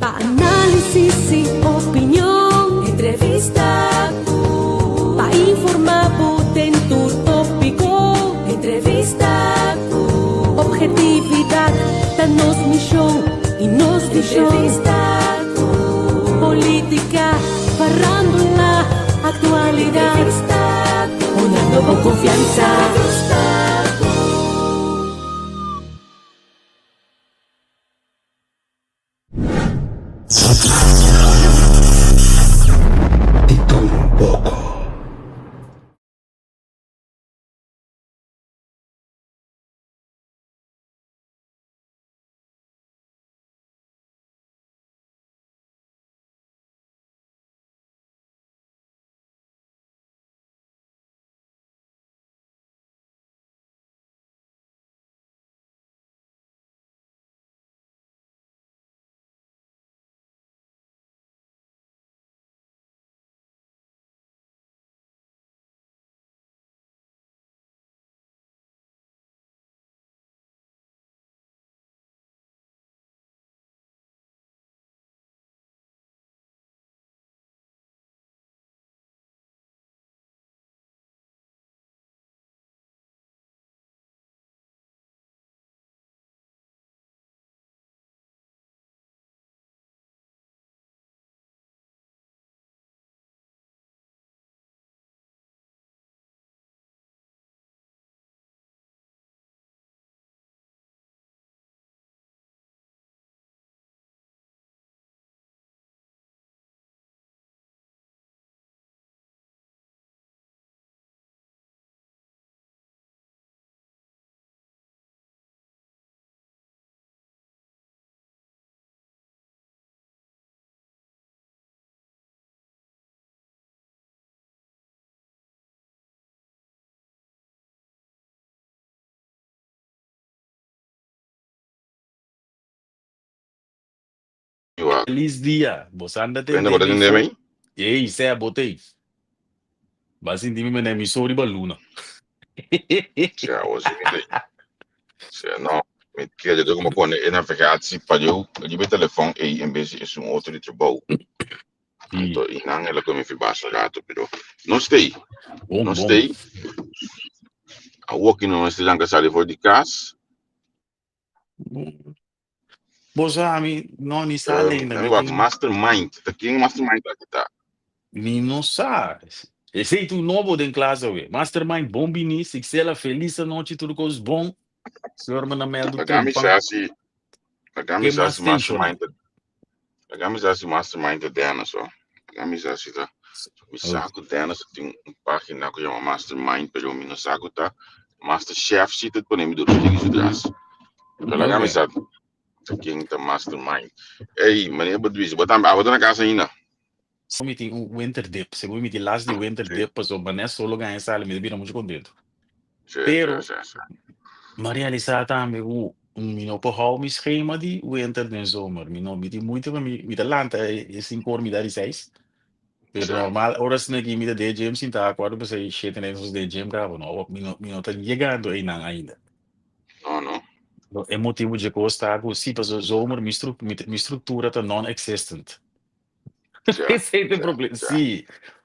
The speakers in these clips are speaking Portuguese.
Análisis y opinión, entrevista, para informar dentro tópico, entrevista, objetividad, danos misión y nos visión, entrevista, política, farándula, actualidad, entrevista, una nueva confianza. Feliz dia, você anda Prende tendo botar dentro info. aí? E aí, você é botei. Mas assim, me na emissora de baluna. Cioè, hoje me dei. Cioè, no, me chiede come con e navigatie per io, gli mette telefone e invece è su un altro di tribù. Então, e não ela come fi baixo gato, però. Non stai, Bom, non bom. stai. A walking non stai anche sali fuori di casa. Bosami, non ni sa ainda. Mi guarda, mastermind. Da quem mastermind aqui tá? Ni não sabe. Esse é tu novo em classe, ué. Mastermind bom bini, se ela feliz a noite, tudo coisa bom. Senhor, manda mail do Pagami trem. sa si mastermind. Pagami sa si mastermind dela só. Pagami sa si tá. Mi saco dela, tem página que chama mastermind, pero mi não saco tá. Master chef zit het ponemi do que isso graça. Pela gama sa quem tá mastermind. Ei, mané badwis, botam na casa ainda. Só me tem um winter dip. Se eu me tem last de winter dip, passou, mas não é só ganhar sala, me vira muito contento. Pero, Maria Lisa também, não pode o meu schema de winter en zomer. Não me tem muito, me tem lanta, é 5 horas, me dá 6. Pero normal, horas na que me dá de gym, sim, tá, quando você chega nesses de gym, bravo, não, me não tá chegando aí não ainda. Não. É motivo de gostar, sim, para o zomer, minha estrutura tá non-existent. Esse é o problema, sim.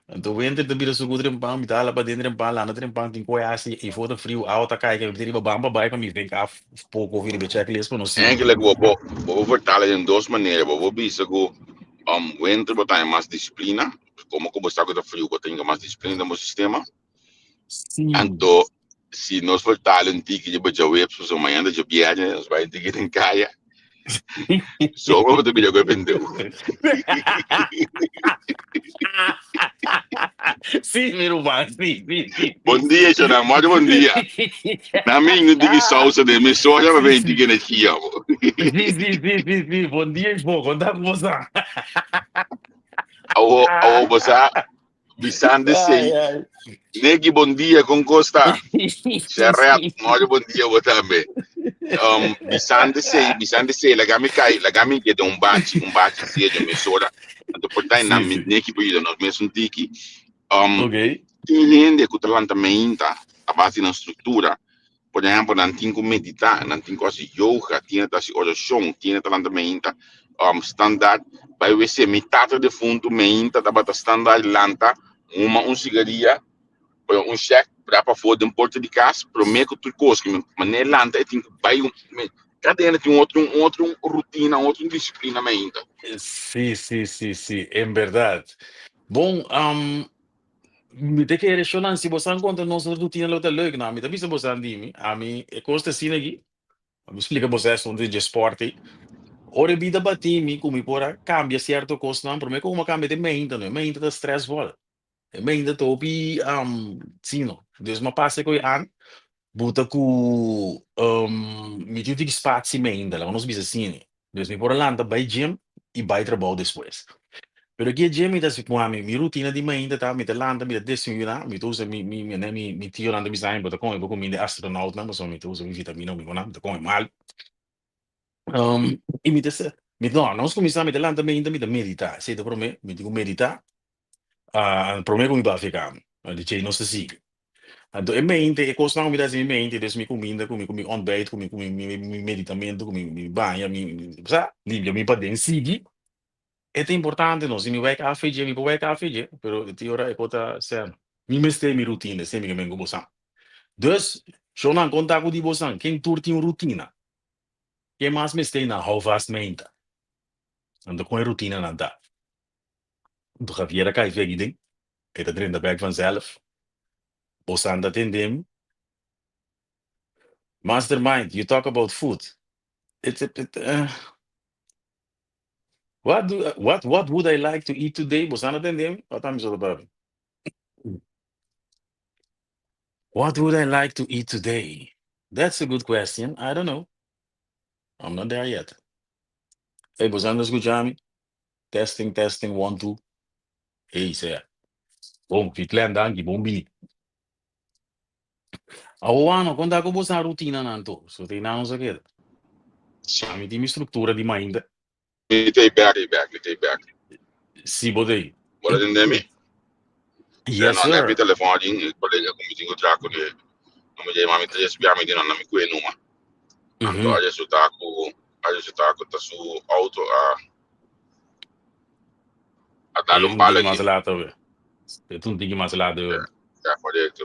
Então, winter da vida sugo trempang, me dá lá para dentro trempang, lá no trempang, tem coisa assim, e for frio, alta cai, que eu teria bamba, vai para mim, vem cá, pouco ouvir o checklist para não ser. É que ele vou vertalen em duas maneiras. Vou bisa que winter botar mais disciplina, como está com o frio, botar mais disciplina no sistema. Sim. Então, se nós vertalen um tique de baixo web, se amanhã de viagem, nós vai ter que ir em caia. Só vamos ter que jogar pendeu. Sim, meu pai, sim. Bom dia, senhora, muito bom dia. Na minha diga salsa de me soja, mas vem diga aqui, ó. Sim, bom dia, vou contar com você. Ao você, bisande sei. Negi bom dia com Costa. Cerreto, muito bom dia você também. Bisande sei, lagami que de bate de me soja. Então portai na negi por isso nós mesmo tiki. Ok. Tem gente que talanta meinta a base na estrutura. por exemplo, não tem como meditar, não tem coisa yoga, tem essa oração, tem também standard, vai ver se metade de fundo meinta da bata standard lanta, cigaria, cheque para fora de porta de casa, para mim que tu coisa que mas nem lanta tem que vai cada ano tem outro rotina, outra disciplina meinta. Sim, em verdade. Bom, me te querer chorar se você encontra nossa rotina lá da leuk na me também se você andime, a mim é costa assim aqui. Me explica você onde de esporte. Ora vida bati mi come pora cambia certo coisa não, para mim como cambia de mente, não, mente da stress vol. Mente topi sino. Dus ma passa coi an buta ku mi tutti che spazi mente, la non bisa sini. Dus mi pora landa by gym e by trabalho depois. Pero que gym da se com a mi rotina di mente tá, mi te landa mi desce mi usa mi tio landa mi sai, bota com eu com mi astronaut não, mas mi usa mi vitamina mi com com mal. E mi te mi no, non cominciamo mi te landa mente mi te medita, sei da per me, mi dico medita. Para mim como vai ficar, dice não se siga. Então, em mente, é coisa não me dá em mente, desde minha comida, comi ontbijt, comi medicamento, comi banho, sabe? Limpia mi para dentro, siga. É importante, não, se me vai café, me vai café, pero te ora é coisa sério. Me mestei minha rotina, sempre que me engo bosan. Dus, se não contar com de bosan, quem turti uma rotina, quem mais mestei na houvast mente. Então, com a rotina não dá. Então, Javier cai veg ding, é da drin da bag vanzelf. Bosan dat in dem. Mastermind, you talk about food. What would I like to eat today? Bosana atendem? What would I like to eat today? That's a good question. I don't know. I'm not there yet. Hey, Bosana escuchame. Testing, 1, 2. Hey, say. Bom, fitlen danki, bom bini. Awano, quando ako bosan rotina nanto. So, tingnan sa kid. Ami di mi struttura di mind. Me take back. Si, bodei. What atendem? Yes, no, sir. Mi telefono din, collega come ti incontraco di non mi mami tre spiami di non mi qui numa. Anto adesso taco ta su auto a dare un palo mas later weer. Toen ding mas later weer. Ja, corretto.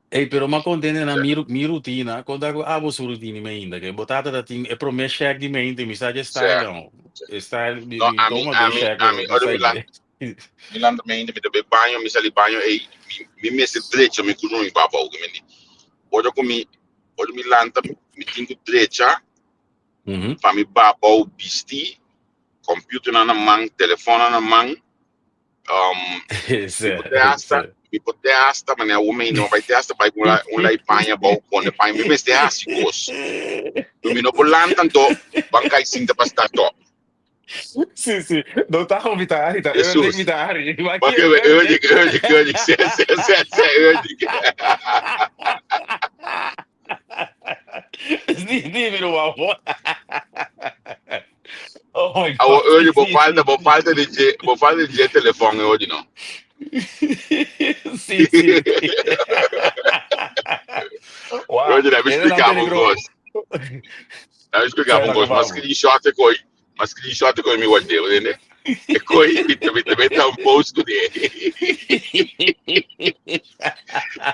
Hey, pero ma contende na mi rotina, quando ako abo su rotina me ainda, que botata da ting é promessa check di mente, mi sa style não. Style di toma de check, mi landa mente, mi deve bagno, mi sali bagno e mi messe dreccia, mi cuno mi babau che mi. Ora mi landa, mi tingo dreccia, fa mi babau bisti, computer na mão, telefone na mão, mi pote asta, mas o homem não vai ter asta, vai com lá panha balcone, panha me meste assim cos. Mi não por lá tanto, bancai cinta para estar to. Sì, non t'ho invitati, devo invitare. Ma che oggi, Dimmi uomo. Oh my God. Oggi può falta di telefono oggi no. Sì. Wow. Oggi devi spiegare un po'. Devi spiegare un po', ma screenshot coi mi guardevo, né? E poi mi mette un post così.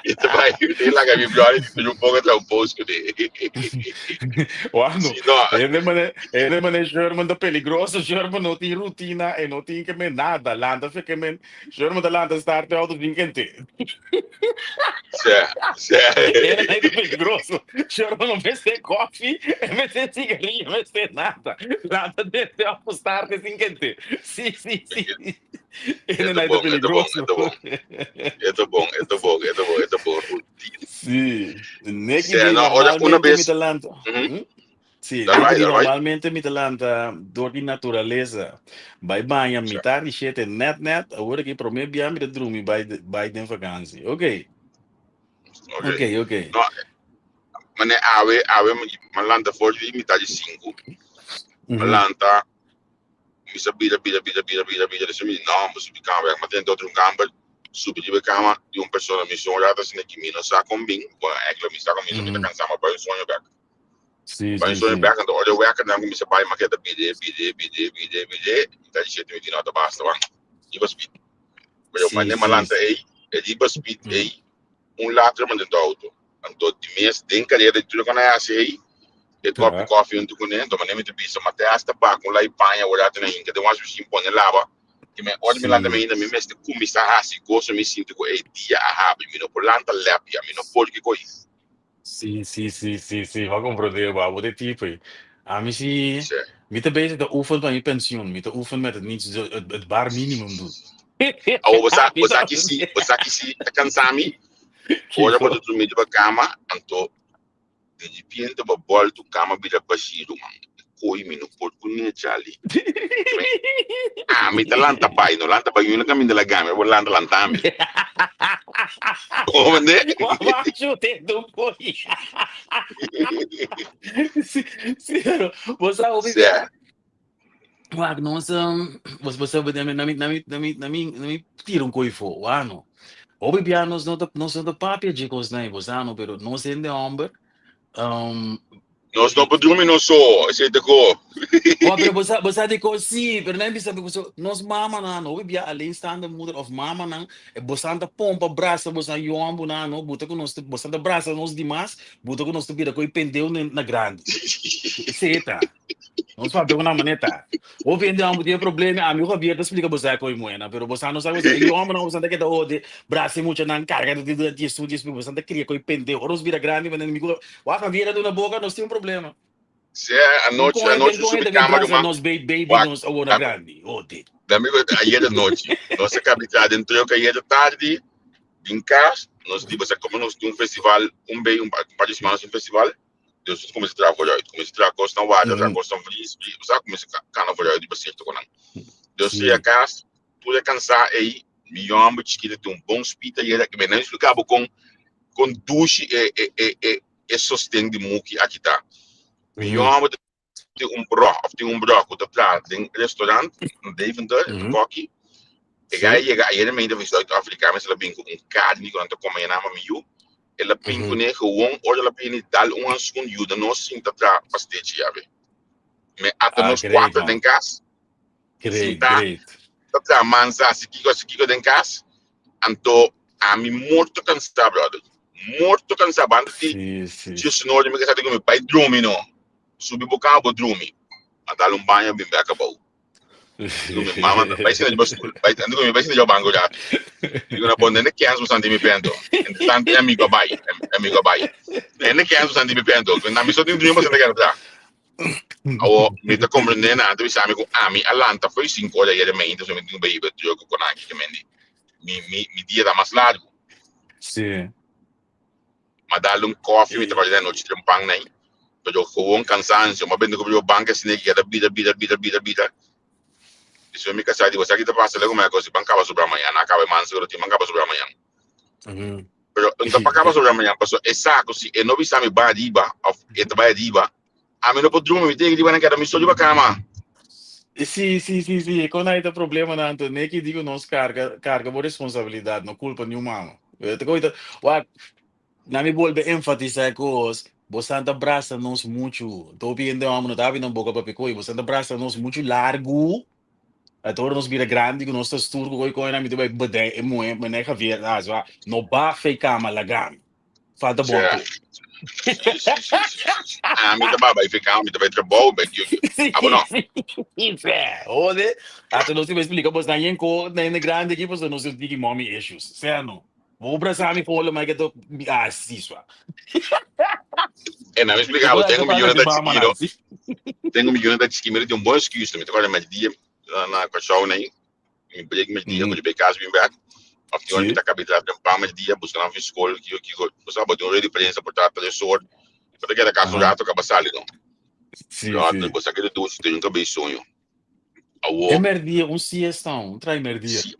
E tu vai, là che mi piace, ti un po' tra un post così. Quando? Ele mane Sherman da peligroso, Sherman não tem rotina e não tem que me nada. Landa fica men, Sherman da landa start auto vincente. Sì. Ele é peligroso. Sherman não vê sem coffee, não vê cigarrinho, não vê nada. Landa deve apostar vincente. Sì. Ele não é peligroso. É bom. Sì, normalmente normalmente mi talanta door die naturaleza. Bij banha mi tar die shit net, agora que pro me bia mi de drumi bij den vakantie. Oké. No, ma ne ave malanta fuori mi tagli 5. Malanta mi sabida, adesso mi no, mi cambiare, ma dentro un camper. subir de cama de uma pessoa me sonha assim que me não sabe com bem, é que me sabe com me cansar mas vai sonho back. Vai sonho back então olha o que não me se vai maqueta bide, tá jeito de nada basta, va. E você speed. Mas eu mandei malanta aí, ele vai speed aí, lado mas do auto. Então de mês tem cadeira de tudo quando é assim, de coffee um tudo né, então nem me bisa, mas até hasta para com lá e panha olhar tem aí, que deu umas sim põe lá, que me olha me lá também ainda me mestre como está assim, gosto me sinto com dia a me não por lanta lápia, me não pode que coisa. Sim, vai compreender, maar wat dit type. Amici, met de bezig de oefen van je pensioen, met de oefen met het niet het bar minimum doen. Was aqui se cansami, olha para tu me de cama, então de repente ba bol tu cama bira bashiru man. Koi me no pode conhecer ali. Me tá lanta pai, no lanta pai, eu não caminho de la gama, eu vou lanta me. Como né? Macho te do coi. Você ouve? Wag nossa, você vai na me tira coi fo, ano. Ouve bia nós não do papia de coisa nem, você ano, pero não se de homem. Nós não podemos não só, esse de co. Pero você de co sim, pero nem bisa você nós mama na no bia além stande mother of mama na você anda pompa braça você yombo na no buta com nós você anda braça nós demais buta com nós tu vira coi pendeu na grande. Seta. Não sabe uma maneta. Ou vende um dia problema, amigo Javier explica você coi moena, pero você não sabe você yombo não você anda que da ode braça muito na carga de estudos você anda cria coi pendeu, ou vira grande, mas amigo, o Javier na boca nós tem problema. Se a noite sobre cama uma nós baby nós ou na grande ontem amigo ayer de noite nós acabamos de entrar que ayer de tarde em casa nós tivemos como nós um festival par de semanas festival Deus começa a trabalhar costa na wada costa feliz sabe começa carnaval de bastante com não Deus se a casa tudo é cansar aí milhão de que tem bom spita e que não explicava com duche e sostém de muque aqui tá milhão de um broco de praat in restaurant in Deventer in Kokkie. Ik ga hier met de Zuid-Afrika met de winkel een kaart niet aan te komen je naam met jou. En de winkel nee gewoon oor de pini dal schoen jou de nos zien dat daar pas dit jaar. Me aten nos quatro den cas. Great. Dat daar man sa si kiko den cas. Anto a mi morto cansado brother. Morto cansado band ti. Just no de me que sa me pai dromi no. Subi boca bo dromi. A dar banho bem acabou. Mama, vai ser de basculho. Vai ser de banco já. Digo na ponta, nem 15% me pento. Tanto é amigo vai. Nem 15% me pento. Na missão de um você quer dar. Ou me tá compreendendo, então isso amigo, mi Atlanta foi 5 horas aí de manhã, então me digo bem, eu com aqui que me dia da mais largo. Sim. Mas dá um coffee, me trabalha na noite de um pão nem. Pero com cansancio, mas bem que eu banca assim que era bida. Isso é me casar de você aqui tá passando como é que você bancava sobre amanhã, acaba manso que bancava sobre amanhã. Pero não bancava sobre amanhã, passou exato se e não bisa me badiba, of et badiba. A mim não pode dormir, tem que ir na casa me só de cama. Sim. Quando aí tá problema na Antônia que digo nós carga por responsabilidade, não culpa nenhuma. Na me volve enfatizar coisas. Você anda braça nós muito, tô vendo a mão tá vindo boca para picoi, você anda braça nós muito largo, até nós vira grande, que nós tá turco coi na me vai bade, moe, mas Javier, já, no ba fei cama lagam, falta bom. Me tá baba, fei cama, me tá vai trabalhar, bem que não. Ode, até nós te explica, você na yenko, na grande aqui, você nós tem mommy issues, certo? Vou abraçar me fala, mas que tô isso. E não me explicava, tenho milhões de chiquinho. Tenho milhões de chiquinho, tem bom excuse, me toca mais dia na cachorro nem. Me break mais dia, quando eu casa bem back. After all, me tá cabelo de pão mais dia, buscando uma escola que você sabe, tem uma diferença por trás da sorte. Porque era caso rato que passar ali não. Sim. Você quer doce, tem um cabelo sonho. É merdia, siestão, trai merdia. Sim,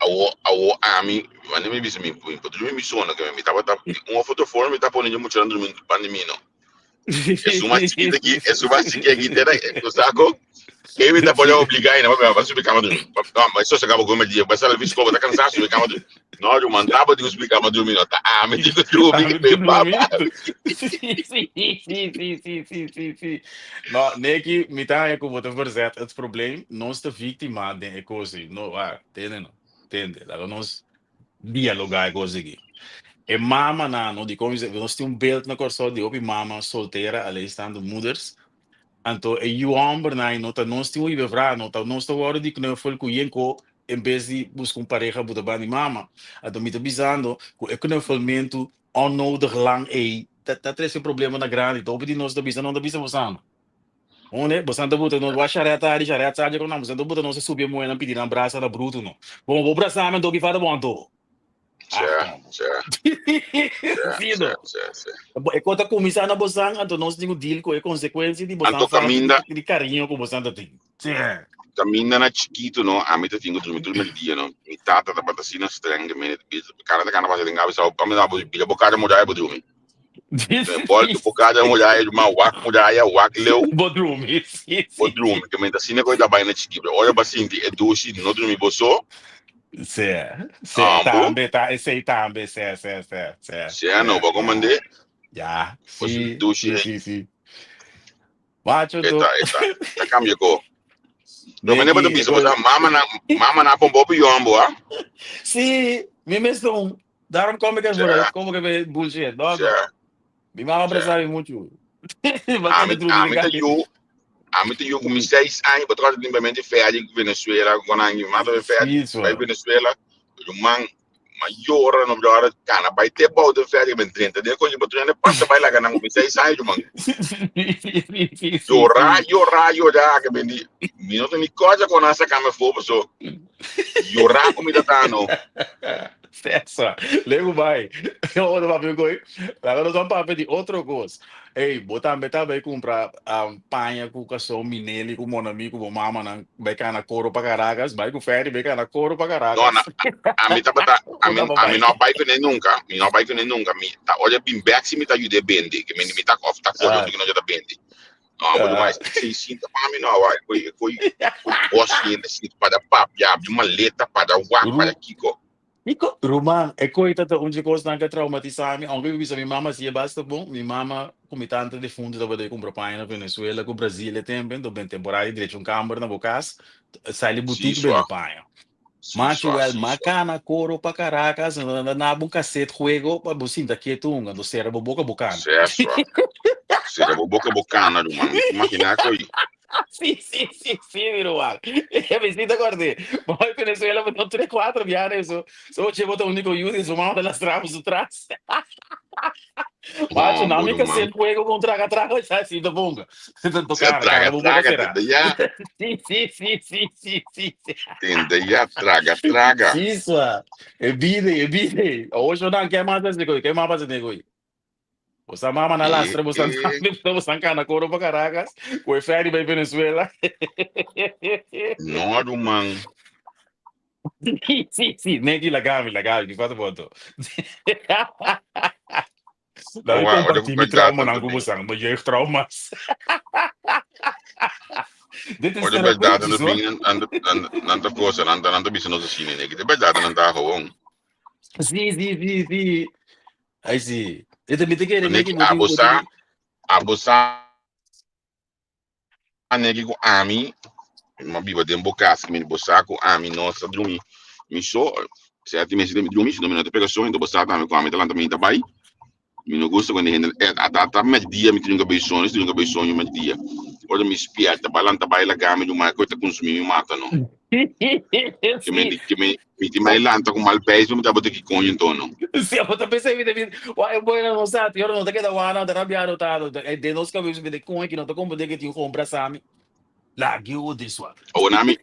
a mim, mas não me disse me poderia me sono que me tava uma fotoforma me tá pondo muito durante a pandemia não. É uma chiquita aqui, é uma chiquita aqui, o saco. Evita pode obrigar ainda, vai subir cama dormir. Não, mas só se acaba com o dia, vai sair visco, tá cansado, subir cama dormir. Não, eu mandava de subir cama dormir, não tá? Ah, me digo dormir, que baba. Sim. Não, nem que me tá aí com o botão verzet, het probleem, nós te vítima de coisa, não, entende? Lá nós dialogar coisa aqui. E mama não, de como nós temos beeld na corso de opi mama solteira, ali estando moeders. Então, e o homem, não tá nós temos ido vragen, não tá nós tá hora de knuffel com yenko, em vez de buscar pareja buta bani mama. Então, me tá bisando, com o knuffelmento onnodig lang dat is een probleem na grande. Então, die nós tá bisando, não tá bisando você. Onde, você tá buta, não vai chareta, com não, você tá buta, não se subir moeda, não pedir um abraço na bruto, não. Bom, vou abraçar, mas do que faz bom, tô. E quando começar na bosang, então nós temos deal com a consequência de bosang de carinho com bosang da tem. Caminha na chiquito, não, a mim tá tinha dormir dia, não. Me tata tá batacina estranha, me cara da cana fazer engave, só para me dar bilha bocada mulher para dormir. Pode bocada mulher, uma wak leu. Bodrum, sim. Bodrum, que me tá sina coisa bem na chiquito. Olha bastante, é doce, não dormir bosso. Também, também, não, vou comandar. Já, sim. Macho, tá cambia co. Não me lembro do piso, mama na pombo piombo, ah? Sim, me mesmo. Daarom kom ik ervoor, kom ik weer bullshit, dog. Mi mama abraçava muito. A mim tem com 6 anos, para trás de limpamento férias em Venezuela, quando a gente mata férias, vai Venezuela, o man maior no melhor cana, vai ter pau de férias bem 30, de coisa para tu passa vai lá ganhar com 6 anos, man. Llorar que bem de, não tem coisa com essa cama fogo, só llorar comida tá não. Essa, lego vai. Outro papel coi. Agora nós vamos para pedir outra coisa. Ei, botar metade vai comprar panha com cação minele com mon amigo com mama na vai cá na coro para Caracas, vai com ferry vai cá na coro para Caracas. Não, a mim tá a mim não vai que nem nunca, me tá olha bem back se me tá ajuda bende, que me tá off tá fora que não já tá bende. Não, muito mais. Se sinta para mim não, vai, foi bosse nesse para papo, já de maleta para wak para Kiko. Iko, Roman, e coita ta onde coisa não traumatizar-me, onde bisa minha mama se basta bom, minha mama comitante de fundo da bade compra pai na Venezuela, com Brasília também, do bem temporário direito câmara na bocas, sai de boutique bem no pai. Macho el macana coro para Caracas, na bom cacete juego para bucinta quietunga, do cérebro boca bocana. Certo. Cérebro boca bocana, Roman. Imagina coi. Sim, Roman. É visita guardei. Poi Venezuela botou 3-4 viagens, só tinha botar único uso, so mal das travas atrás. Macho, não me cacete juego com traga, já assim da bonga. Tanto cara, traga. Sim. Tende já traga. Isso, é vida. Hoje eu não quero mais fazer coisa, quer mais fazer coisa. Você mama na lastra, você cá na coro para Caracas, com o ferry para Venezuela. Não, Roman. Sim, nem que legal, de fato foto. Não, eu compartilho trauma na Gubusang, mas eu traumas. Olha a verdade no fim, anda coisa, anda bisno do cine, né? Que de verdade não tá ruim. Sim. Aí sim. Eu também te quero, né? Abusar, né? Com ami, uma biba de embocas, que me boçar com ami, nossa, dormir. Me só, certo, me se dormir, se não me pega só, então boçar também com ami, tá lá também tá bem. Me não gosto quando ele tá mais dia, me tem um sonho mais dia. Olha me espia, tá balando lá game de uma coisa consumir me mata não. Que me mais lanta com mal peso, me tá botando aqui com então não. Sim, eu tô pensando em uai, boa não sabe, eu não tá querendo não tá rabiado tá, é de nós que eu vejo com que não tá como de que tinha comprar sami. Lá que o disso. Oh, nami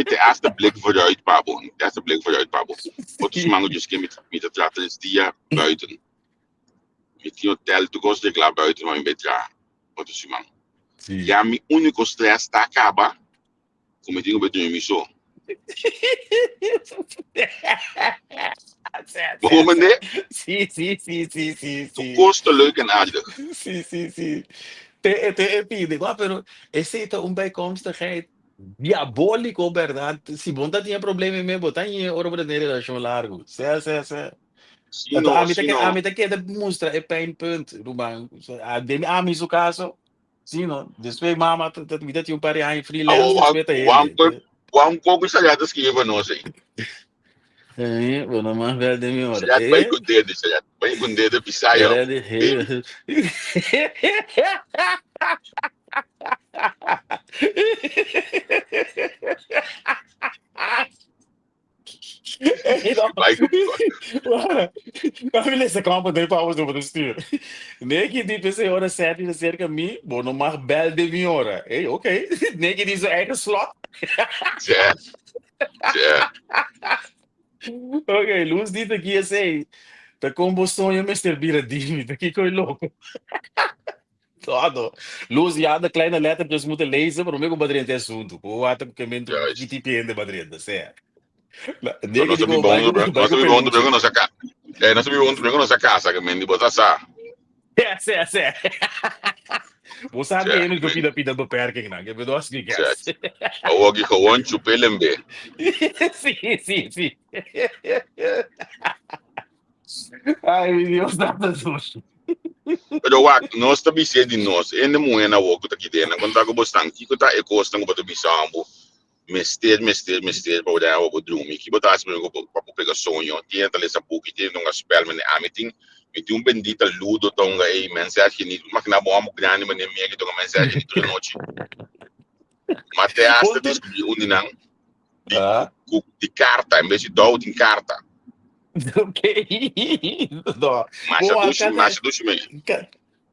te aasta blik vooruit, Pabo. Te aasta blik vooruit, Pabo. Wat is mango dus me te traten is dia buiten. Met die hotel, tu gosto de lá buiten, maar in bed ja. Wat is man? Ja, mi único stress tá acaba. Como eu digo, eu tenho missão. Waarom nee? Sim. Tu gosto leuk en aardig. Sim. te pide, pero esse é uma bijkomstigheid diabólico, verdade? Se você tinha problema mesmo, botar em hora para ter relação largo. Se. Sim, Então, não, sim, a não. mim que demonstra é pijnpunt, Ruben. A mim, no caso, sim, não. Depois, mama, vida tinha pare aí freelance, depois tá ele. Wang pouco salhadas que eu não sei. Vou não mais velho de minha hora. Salhado bem com dedo, salhado bem com dedo, pisar eu. Era de rei. Vai com Família, esse campo tem para os do estilo. Nem que diz essa hora certa e cerca mim, bom, não mais bel de minha hora. Ei, ok. Nem que diz é slot. certo. Ok, luz dita aqui assim. Tá combustão e Mr. Bira Dimi, tá aqui com louco. Todo. Luz e anda kleine letter dus moeten lezen, maar om badrin te assunto. O ato que men que te pende badrin, certo? Nós estamos vivendo bem nossa casa. Nós estamos vivendo bem nossa casa, que me botar sa. É. Você sabe ainda que eu pida beperking na, que bedoel que gas. O que gewoon chupelen be. Sim. Ai, meu Deus, nada sujo. Pero wak, nós estamos sendo nós, ainda moena o que tá aqui dentro, quando tá com bastante, que tá ecosta com botar bisambo. Mestre, para olhar o dormir. Que botar as pessoas para pegar sonho. Tinha tal essa book, tinha um spell, mas a meeting, tinha um bendito ludo, tonga aí, mensagem que nem, mas na boa muito grande, mas nem minha que tonga mensagem de toda noite. Mas até hasta descobrir um dinang de carta, em vez de dó de carta. Ok. Mas do meio.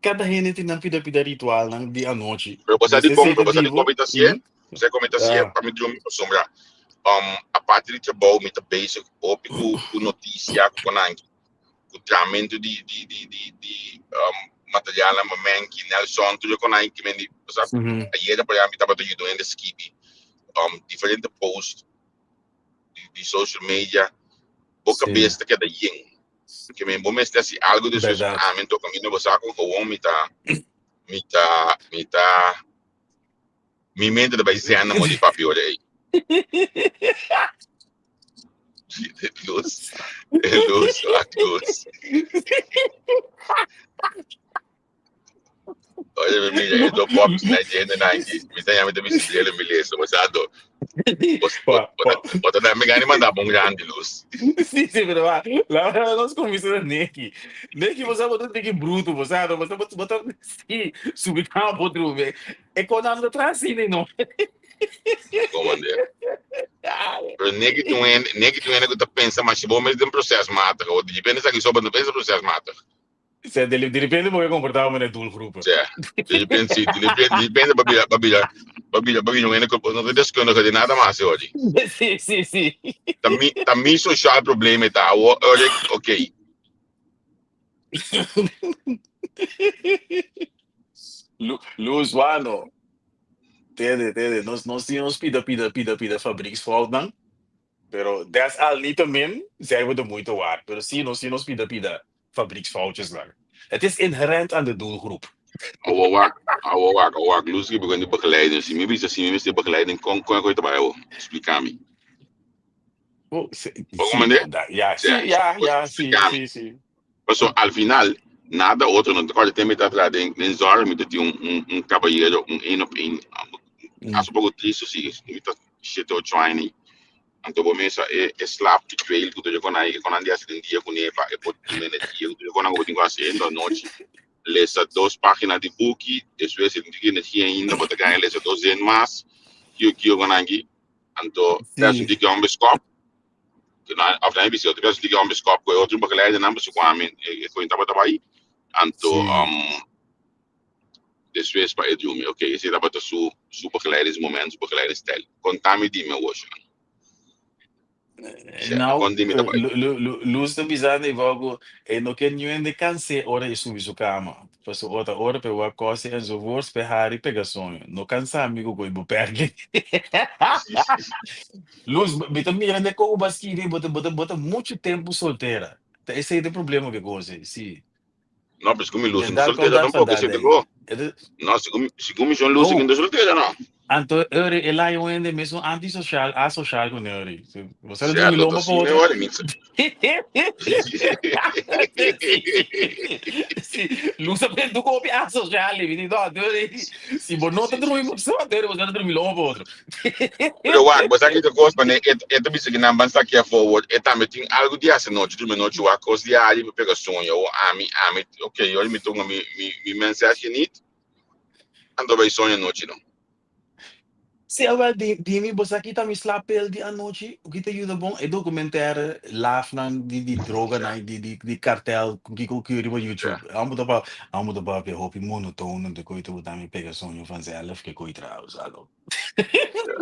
Cada gente tem na vida ritual, não de a noite. Você de como, você de comenta assim, você comenta assim, para me dormir para sombra. A parte de trabalho me tá basic, op com notícia, com anque, com tratamento de material, mas que Nelson, tudo com anque, mas sabe, aí era para mim tava tudo indo skip, diferente post de social media, boca besta que é da yin, que me bom mestre assim algo de suas tratamento caminho você com o homem me mente da baseana mo de papel aí. Luz. Olha, me eu tô pop na agenda na aqui. Me tem a bicicleta, beleza, mas ado. Bota me ganha mandar bom grande luz. Sim, pero lá nós conversamos Neki, você botou que bruto, você botou sim, subir campo outro vez. É quando anda atrás assim, né, não? Como ande? Pero Neki tu é que tu pensa, mas se bom mesmo um processo mata, ou depende se só não pensa processo mata. Se depende do que comportava no do grupo. Depende babila não é não te desconto de nada mais hoje. Sim. Também social problema tá, olha, ok. Luz, mano. Entende. Nós tínhamos pida fabrics faltam, pero das ali também, zij we muito ar. Pero sim, nós tínhamos pida fabrics foutjes lá. Het is inherent aan de doelgroep. Awak, luz que begin de begeleiding. Se me visa assim, me begeleiding com coisa trabalho, explicar me. Sim. Mas al final, nada outro não pode ter metade lá dentro, nem zora, me tem um cavalheiro, op een. Als een pouco triste, sim, me tá shit ou training. Então, vou mesmo slap de trail, que eu quando andei assim dia com neva, eu vou ter energia, eu quando eu tenho assim da noite, lesa 2 páginas de book, depois eu tenho energia ainda, vou ter que lesa 2 mais, que eu quando andei, então, peço que eu bescop, que na after eu peço que eu bescop, com outro begeleider não se quame, eu estava aí, então, depois para eu ok, esse estava su begeleider momento, begeleider stijl, contame de meu hoje. Nou, luz de bizarre e algo e no que nenhum de canse ora e subir sua cama. Pues outra hora para o coisa e so vou esperar e pegar sonho. No cansa amigo go ibo perge. Luz, me também ande com o basquinho, bota muito tempo solteira. Esse é o problema que coisa, sim. No, pues come luz in solteira tampoco, se go. No, se come sono luz in solteira, no. Anto, Uri, e lá eu ainda mesmo antissocial, asocial com Uri. Você não Certo, dorme logo para outro. Luz apenas do corpo asocial, me diz, se você não dorme para você não dorme logo para outro. Pero what, mas aqui de coisa, né, é também se que não basta aqui a forward, é também tem algo de essa noite, dorme noite, a coisa de ali, para pegar sonho, ou ok, eu me tomo mi mensagem nit, ando vai sonho noite, não. Se eu dime, você aqui tá me slapel de a noite, o que te ajuda bom é documentário lafnan de droga, né, de cartel, que eu no YouTube. Amo da para hopi monotono de coisa que também pega sonho vanzelf que coisa trouxe, algo.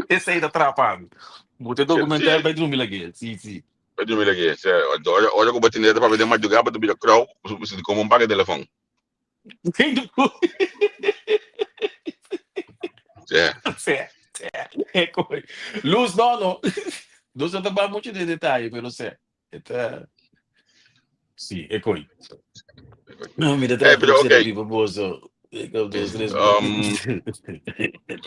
Esse aí tá atrapado. Bote documentário vai dormir aqui, sim. Vai dormir aqui, olha que eu bati nele para ver mais jogar para dormir crowd, você como um paga de telefone. Certo. É coisa. Luz não. Não se trabalha muito de detalhe, mas não sei. Sim, é coisa. Não, me dá trabalho para bozo. Me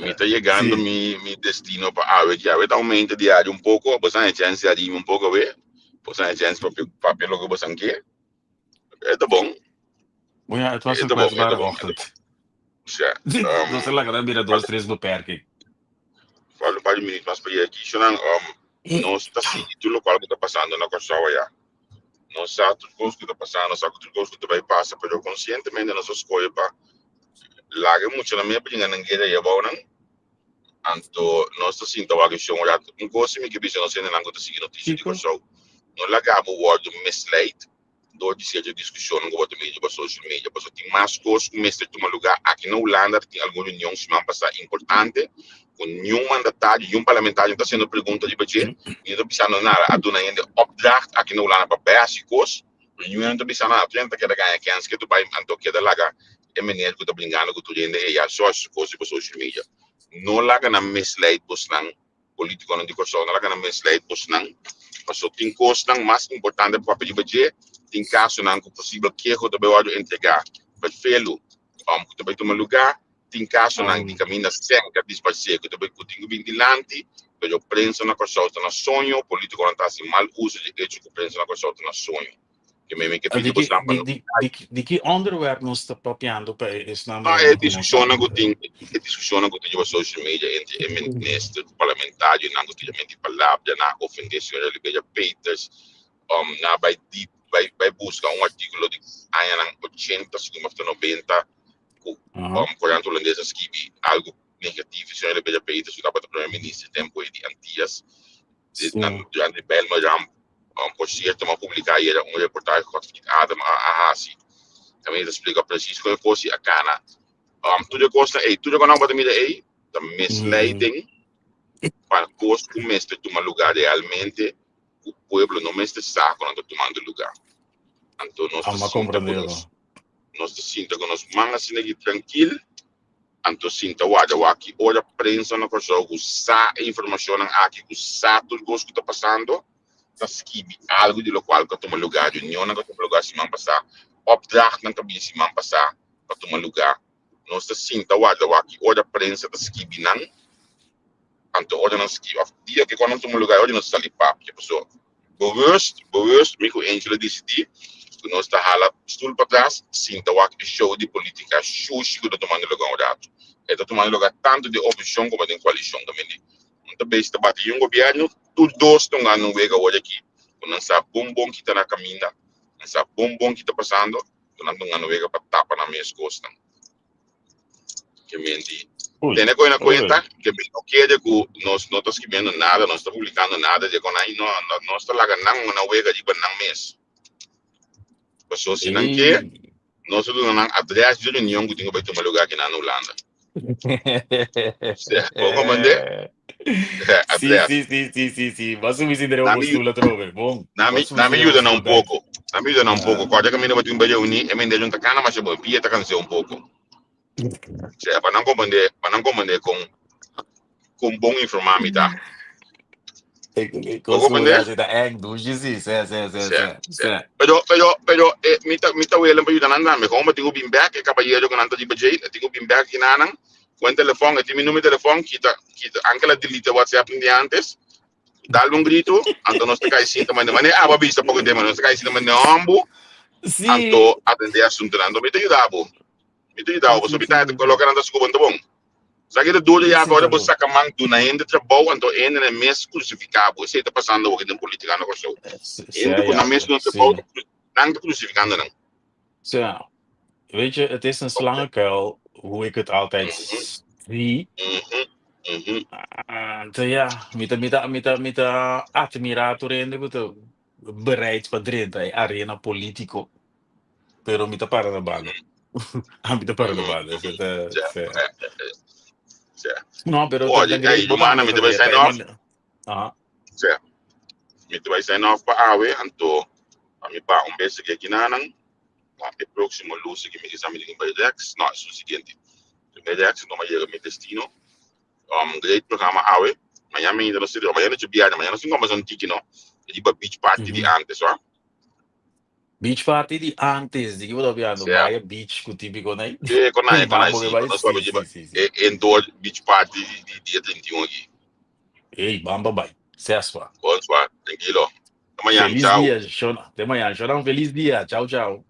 está chegando mi destino para a que aumenta diário pouco, você tem chance de ir pouco ver, você tem chance para pelo que você quer. É tá bom. Ja, het was een kwetsbare ochtend. Não sei lá, que era 2, 3 no perque. Falo para mim, mas para aqui, não está sentindo o que está passando na coisa já. Não sabe tudo o que está passando, não sabe tudo o que vai passar, mas eu conscientemente não sou escolha para larga muito na minha opinião, ninguém é bom, não. Então, nós está sentindo a questão já, coisa que me não sei não está seguindo notícia de coisa. Não larga o word misled. Do de discussão no governo mídia, social media, porque tem mais coisas que mestre toma lugar aqui na Holanda, tem alguma reunião que vai passar importante, com nenhum mandatário, nenhum parlamentar está sendo pergunta de budget, e não precisa nada, a dona ainda opdracht aqui na Holanda para básicos, e não precisa nada, tu ainda quer ganhar chance que tu vai anto que da laga, é menino que tu brincando que tu ainda é só as coisas para social media, não laga na misled pois não político não digo só, não laga na misled pois não, mas tem coisas mais importante para pedir budget. Tem caso não possível que eu também vou entregar perfeito que também toma lugar tem caso não de caminho sem que disparcer que também tenho vigilante pero prensa na coisa outra na sonho político não está assim mal uso de hecho que prensa na coisa outra na sonho que me que pedir por exemplo de que onderwerp nós está papiando para esse nome é discussão que tem no social media entre ministro parlamentar e não que tem palavra na ofendeção de Oliveira Peters na vai buscar artigo de 80, 90, quando holandesa escreve algo negativo sobre a BJP, isso dá para o primeiro-ministro tempo de Antias, durante Belma, por certo, uma publicar aí reportagem com Adam Ahasi, também explica preciso como fosse a cana. Tudo que não pode me dar the misleading, para coisa que o mestre toma lugar realmente, o povo não mestre sabe quando está tomando lugar. Então, nós sinta que nós mangas aqui tranquilo, então sinta aqui, olha prensa na coisa, usar informação aqui, usar tudo o que está passando, está escreve algo de local que toma lugar, de união que toma lugar se man passar, opdracht não também se man passar para tomar lugar. Nós sinta aqui, olha prensa está escreve não, então olha não escreve, dia que quando toma lugar, olha não está ali papo, que pessoa bewust, me com Angela decidir que nós está hala stoel para trás, sinta o show de política xuxi que está tomando lugar dado. Está tomando lugar tanto de oposição como de coalição também. Então, bem, está batendo governo, tudo dois estão ganhando vega hoje aqui. Não sabe bom que está na caminha, não sabe bom que está passando, não estão ganhando vega para tapar na minha costa. Que mente. Tem coisa na conta que não quer que nós não estamos escrevendo nada, não estamos publicando nada, de quando aí não está lá ganhando na vega de banang mês. Pessoas se não quer, nós não temos atrás de reunião que tem que tomar lugar aqui na Holanda. Vou comandar? Sim. Mas o vizinho é um trove, bom. Na me ajuda um pouco. Na me ajuda um pouco. Quando a caminho vai ter um beijo unir, é melhor juntar cana, mas eu vou pieta canção um pouco. Para não comandar com bom informar, tá? Consumo da eng, sim. Pero, mita welen pa yun ananda, me kung tingo bimbak, kabayero ko nanta di ba jay, tingo bimbak kinanang, kung telefon, mi número telefon, kita angkala delete WhatsApp ni antes, dal un grito, anto nos kai sinta man mane aba vista poco tema, nos kai sinta man ambu, anto atende assunto nando, mita yudabo, so mita te colocar anda su bom bom. Sabe que dole ya agora você camang do na ainda trabalho, anto ainda é mês crucificado, você está passando o que tem política na coisa. Ainda na mês não trabalho, não crucificando não. Ja, weet je, het is een slangenkuil, hoe ik het altijd zie. Ja, met admirator en de bereid para dentro arena politico, pero mita para na baga. Mita para na baga. No, pero humana me vai sign off. Me vai sign off para awe, anto a mi pa beijo que aqui nanang. O próximo luz que me exame de Rex, não, é o seguinte. Rex não vai chegar meu destino. Great programa awe. Amanhã me ainda não sei, amanhã não te biar, amanhã não sei como fazer tiki não. De beach party de antes, ó. Beach party de antes, de que eu tô vendo, vai beach com típico, né? É, com nós, em dois beach party de dia 31 aqui. Ei, bamba vai. Sespa. Bom, tranquilo. Amanhã, feliz dia, Shona. Até amanhã, Shona. Feliz dia. Tchau, tchau.